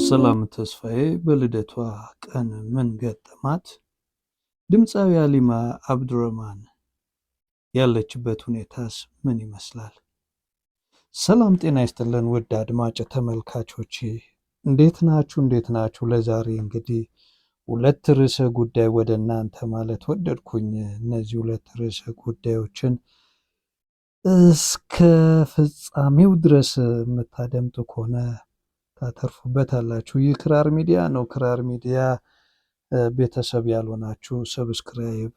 ሰላም ተስፋዬ በልደቷ ቀን ምን ገጠማት? ድምፃዊ ሃሊማ አብዱረህማን ያለችበት ሁኔታስ ምን ይመስላል? ሰላም ጤና ይስጥልን ውድ አድማጭ ተመልካቾች እንዴት ናችሁ? ለዛሬ እንግዲህ ሁለት ርዕሰ ጉዳይ ወደ እናንተ ማለት ወደድኩኝ። እነዚህ ሁለት ርዕሰ ጉዳዮችን እስከ ፍጻሜው ድረስ የምታደምጡ ከሆነ ታተርፉበታላችሁ። ይህ ክራር ሚዲያ ነው። ክራር ሚዲያ ቤተሰብ ያልሆናችሁ ሰብስክራይብ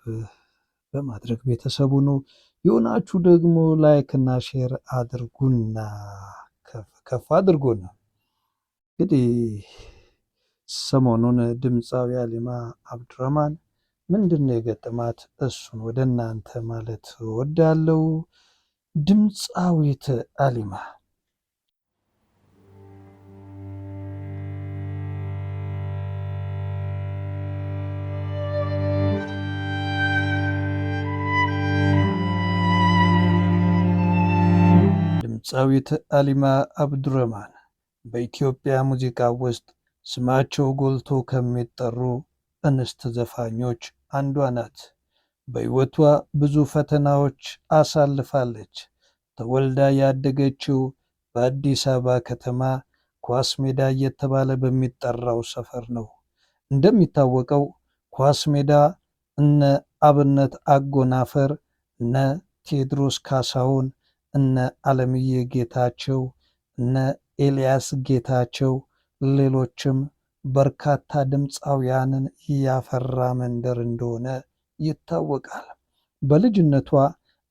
በማድረግ ቤተሰቡ ነው የሆናችሁ ደግሞ ላይክ እና ሼር አድርጉና ከፍ አድርጉና። እንግዲህ ሰሞኑን ድምፃዊ ሃሊማ አብዱረህማን ምንድነው የገጠማት? እሱን ወደ እናንተ ማለት ወዳለው። ድምፃዊት ሃሊማ ድምፃዊት ሃሊማ አብዱረህማን በኢትዮጵያ ሙዚቃ ውስጥ ስማቸው ጎልቶ ከሚጠሩ እንስት ዘፋኞች አንዷ ናት። በሕይወቷ ብዙ ፈተናዎች አሳልፋለች። ተወልዳ ያደገችው በአዲስ አበባ ከተማ ኳስ ሜዳ እየተባለ በሚጠራው ሰፈር ነው። እንደሚታወቀው ኳስ ሜዳ እነ አብነት አጎናፍር፣ እነ ቴዎድሮስ ካሳሁን፣ እነ አለምዬ ጌታቸው፣ እነ ኤልያስ ጌታቸው፣ ሌሎችም በርካታ ድምፃውያንን ያፈራ መንደር እንደሆነ ይታወቃል። በልጅነቷ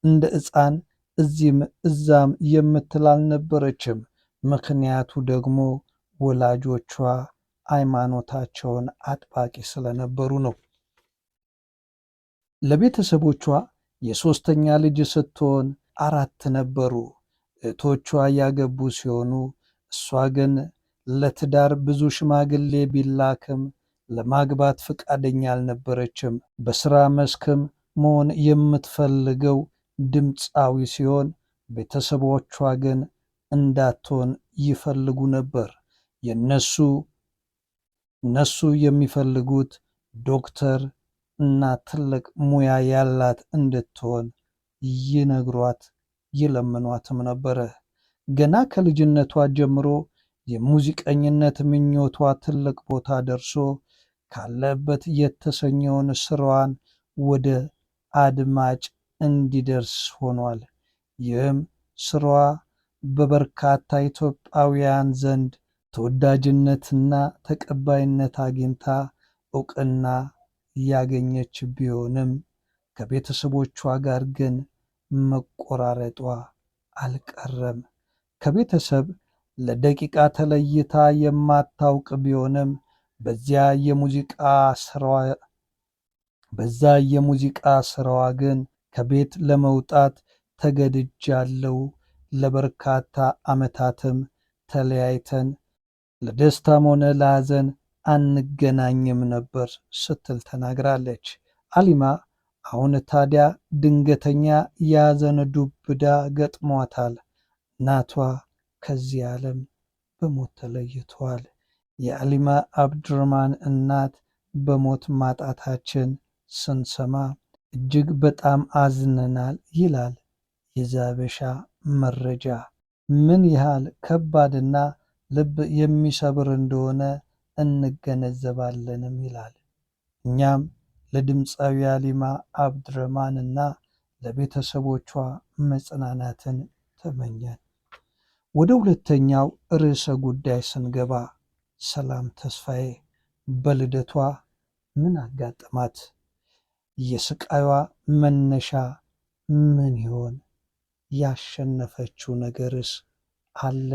እንደ ሕፃን እዚህም እዛም የምትል አልነበረችም። ምክንያቱ ደግሞ ወላጆቿ ሃይማኖታቸውን አጥባቂ ስለነበሩ ነው። ለቤተሰቦቿ የሶስተኛ ልጅ ስትሆን 4 ነበሩ። እህቶቿ ያገቡ ሲሆኑ እሷ ግን ለትዳር ብዙ ሽማግሌ ቢላክም ለማግባት ፈቃደኛ አልነበረችም። በስራ መስክም መሆን የምትፈልገው ድምፃዊ ሲሆን ቤተሰቦቿ ግን እንዳትሆን ይፈልጉ ነበር። እነሱ የሚፈልጉት ዶክተር እና ትልቅ ሙያ ያላት እንድትሆን ይነግሯት ይለምኗትም ነበረ። ገና ከልጅነቷ ጀምሮ የሙዚቀኝነት ምኞቷ ትልቅ ቦታ ደርሶ ካለበት የተሰኘውን ስራዋን ወደ አድማጭ እንዲደርስ ሆኗል። ይህም ስራዋ በበርካታ ኢትዮጵያውያን ዘንድ ተወዳጅነትና ተቀባይነት አግኝታ እውቅና ያገኘች ቢሆንም ከቤተሰቦቿ ጋር ግን መቆራረጧ አልቀረም። ከቤተሰብ ለደቂቃ ተለይታ የማታውቅ ቢሆንም በዛ የሙዚቃ ስራዋ ግን ከቤት ለመውጣት ተገድጃለሁ፣ ለበርካታ ዓመታትም ተለያይተን ለደስታም ሆነ ለሐዘን አንገናኝም ነበር ስትል ተናግራለች። ሃሊማ አሁን ታዲያ ድንገተኛ የሐዘን ዱብዳ ገጥሟታል። እናቷ ከዚህ ዓለም በሞት ተለይተዋል። የሃሊማ አብዱረህማን እናት በሞት ማጣታችን ስንሰማ እጅግ በጣም አዝነናል ይላል የዛበሻ መረጃ። ምን ያህል ከባድና ልብ የሚሰብር እንደሆነ እንገነዘባለንም ይላል። እኛም ለድምፃዊ ሃሊማ አብዱረህማን እና ለቤተሰቦቿ መጽናናትን ተመኘን። ወደ ሁለተኛው ርዕሰ ጉዳይ ስንገባ ሰላም ተስፋዬ በልደቷ ምን አጋጠማት? የስቃይዋ መነሻ ምን ይሆን? ያሸነፈችው ነገርስ አለ?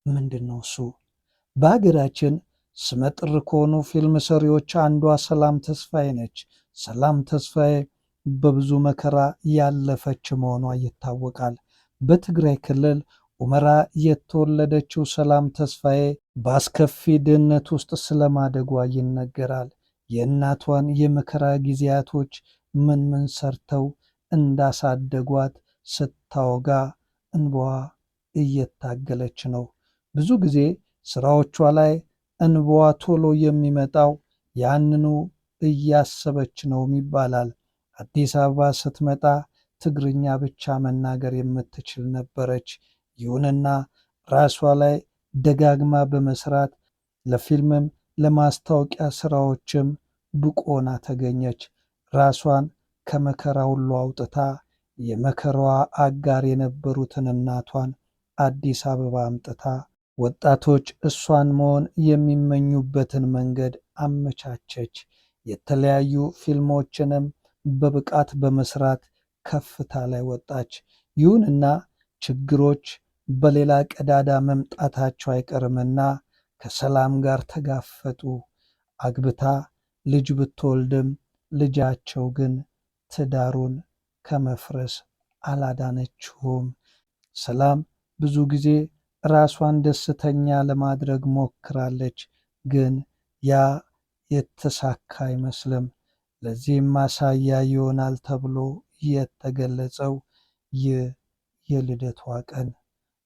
ምንድነው እሱ? በሀገራችን ስመጥር ከሆኑ ፊልም ሰሪዎች አንዷ ሰላም ተስፋዬ ነች። ሰላም ተስፋዬ በብዙ መከራ ያለፈች መሆኗ ይታወቃል። በትግራይ ክልል ሁመራ የተወለደችው ሰላም ተስፋዬ በአስከፊ ድህነት ውስጥ ስለማደጓ ይነገራል። የእናቷን የመከራ ጊዜያቶች ምን ሰርተው እንዳሳደጓት ስታወጋ እንባዋ እየታገለች ነው። ብዙ ጊዜ ስራዎቿ ላይ እንባዋ ቶሎ የሚመጣው ያንኑ እያሰበች ነውም ይባላል። አዲስ አበባ ስትመጣ ትግርኛ ብቻ መናገር የምትችል ነበረች። ይሁንና ራሷ ላይ ደጋግማ በመስራት ለፊልምም ለማስታወቂያ ስራዎችም ብቁ ሆና ተገኘች። ራሷን ከመከራ ሁሉ አውጥታ የመከራዋ አጋር የነበሩትን እናቷን አዲስ አበባ አምጥታ ወጣቶች እሷን መሆን የሚመኙበትን መንገድ አመቻቸች። የተለያዩ ፊልሞችንም በብቃት በመስራት ከፍታ ላይ ወጣች። ይሁንና ችግሮች በሌላ ቀዳዳ መምጣታቸው አይቀርምና ከሰላም ጋር ተጋፈጡ። አግብታ ልጅ ብትወልድም ልጃቸው ግን ትዳሩን ከመፍረስ አላዳነችውም። ሰላም ብዙ ጊዜ ራሷን ደስተኛ ለማድረግ ሞክራለች፣ ግን ያ የተሳካ አይመስልም። ለዚህም ማሳያ ይሆናል ተብሎ የተገለጸው ይህ የልደቷ ቀን።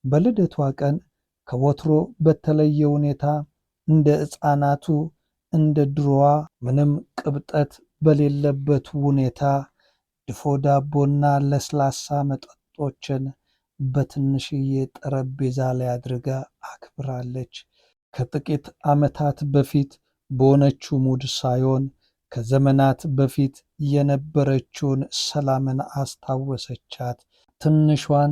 በልደቷ ቀን ከወትሮ በተለየ ሁኔታ እንደ ሕፃናቱ እንደ ድሮዋ ምንም ቅብጠት በሌለበት ሁኔታ ድፎ ዳቦና ለስላሳ መጠጦችን በትንሽዬ ጠረጴዛ ላይ አድርጋ አክብራለች። ከጥቂት ዓመታት በፊት በሆነችው ሙድ ሳይሆን ከዘመናት በፊት የነበረችውን ሰላምን አስታወሰቻት። ትንሿን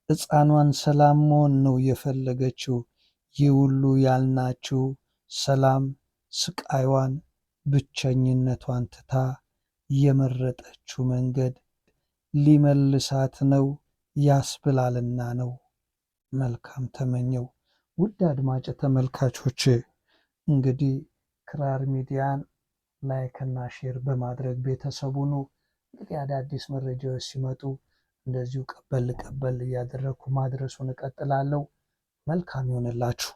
ሕፃኗን ሰላም መሆን ነው የፈለገችው። ይህ ሁሉ ያልናችሁ ሰላም ስቃይዋን፣ ብቸኝነቷን ትታ የመረጠችው መንገድ ሊመልሳት ነው ያስብላልና ነው። መልካም ተመኘው። ውድ አድማጭ ተመልካቾች እንግዲህ ክራር ሚዲያን ላይክና ሼር በማድረግ ቤተሰቡኑ እንግዲህ አዳዲስ መረጃዎች ሲመጡ እንደዚሁ ቀበል ቀበል እያደረግኩ ማድረሱን እቀጥላለሁ። መልካም ይሆንላችሁ።